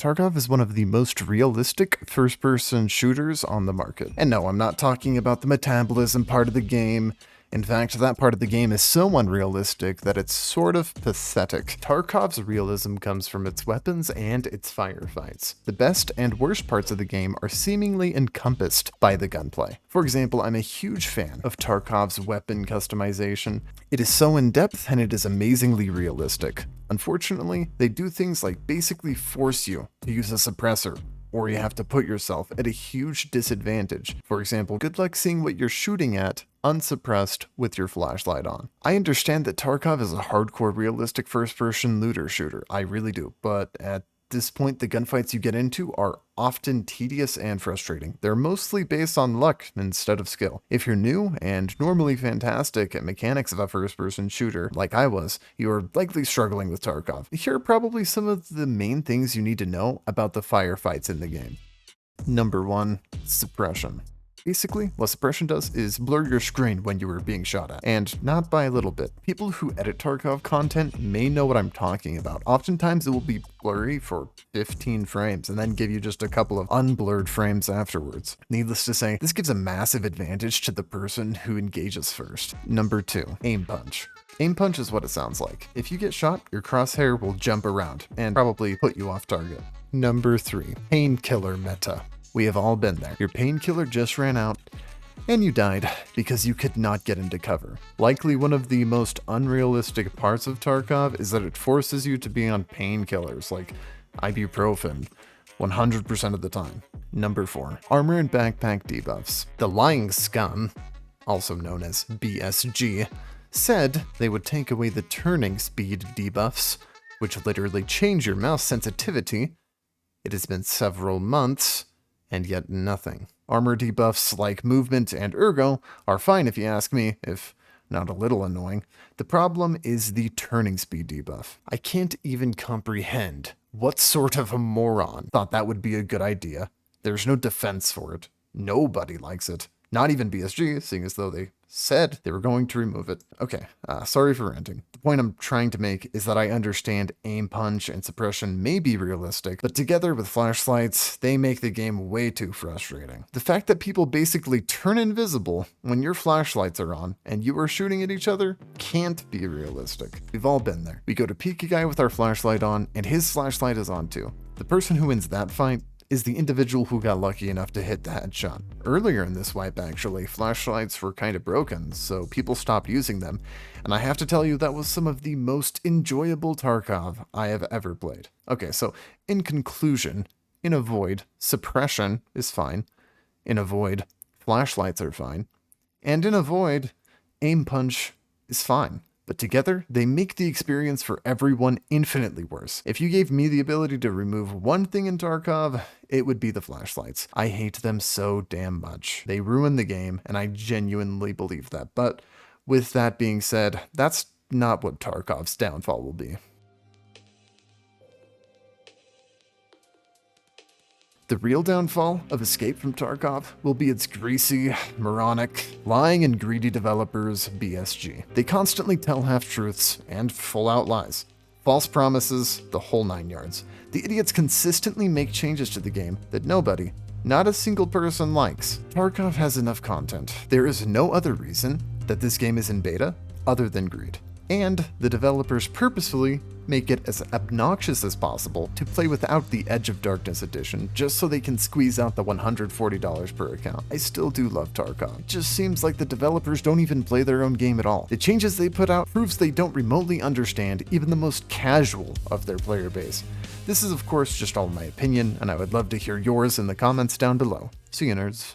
Tarkov is one of the most realistic first-person shooters on the market. And no, I'm not talking about the metabolism part of the game. In fact, that part of the game is so unrealistic that it's sort of pathetic. Tarkov's realism comes from its weapons and its firefights. The best and worst parts of the game are seemingly encompassed by the gunplay. For example, I'm a huge fan of Tarkov's weapon customization. It is so in-depth and it is amazingly realistic. Unfortunately, they do things like basically force you to use a suppressor, or you have to put yourself at a huge disadvantage. For example, good luck seeing what you're shooting at unsuppressed with your flashlight on. I understand that Tarkov is a hardcore realistic first-person looter shooter, I really do, but at this point the gunfights you get into are often tedious and frustrating. They're mostly based on luck instead of skill. If you're new and normally fantastic at mechanics of a first-person shooter, like I was, you're likely struggling with Tarkov. Here are probably some of the main things you need to know about the firefights in the game. Number 1. Suppression. Basically, what suppression does is blur your screen when you are being shot at, and not by a little bit. People who edit Tarkov content may know what I'm talking about. Oftentimes it will be blurry for 15 frames and then give you just a couple of unblurred frames afterwards. Needless to say, this gives a massive advantage to the person who engages first. Number 2. Aim punch. Aim punch is what it sounds like. If you get shot, your crosshair will jump around and probably put you off target. Number 3. Painkiller meta. We have all been there. Your painkiller just ran out, and you died because you could not get into cover. Likely one of the most unrealistic parts of Tarkov is that it forces you to be on painkillers like ibuprofen 100% of the time. Number 4. Armor and backpack debuffs. The lying scum, also known as BSG, said they would take away the turning speed debuffs, which literally change your mouse sensitivity. It has been several months, and yet nothing. Armor debuffs like movement and ergo are fine if you ask me, if not a little annoying. The problem is the turning speed debuff. I can't even comprehend what sort of a moron thought that would be a good idea. There's no defense for it. Nobody likes it. Not even BSG, seeing as though they said they were going to remove it. Okay, sorry for ranting. The point I'm trying to make is that I understand aim punch and suppression may be realistic, but together with flashlights, they make the game way too frustrating. The fact that people basically turn invisible when your flashlights are on and you are shooting at each other can't be realistic. We've all been there. We go to peek a guy with our flashlight on and his flashlight is on too. The person who wins that fight is the individual who got lucky enough to hit the headshot. Earlier in this wipe actually, flashlights were kind of broken, so people stopped using them, and I have to tell you that was some of the most enjoyable Tarkov I have ever played. Okay, so in conclusion, in a void, suppression is fine. In a void, flashlights are fine. And in a void, aim punch is fine. But together, they make the experience for everyone infinitely worse. If you gave me the ability to remove one thing in Tarkov, it would be the flashlights. I hate them so damn much. They ruin the game, and I genuinely believe that. But with that being said, that's not what Tarkov's downfall will be. The real downfall of Escape from Tarkov will be its greasy, moronic, lying and greedy developers, BSG. They constantly tell half-truths and full-out lies. False promises, the whole 9 yards. The idiots consistently make changes to the game that nobody, not a single person, likes. Tarkov has enough content. There is no other reason that this game is in beta other than greed. And the developers purposefully make it as obnoxious as possible to play without the Edge of Darkness edition, just so they can squeeze out the $140 per account. I still do love Tarkov. It just seems like the developers don't even play their own game at all. The changes they put out proves they don't remotely understand even the most casual of their player base. This is of course just all my opinion, and I would love to hear yours in the comments down below. See you, nerds.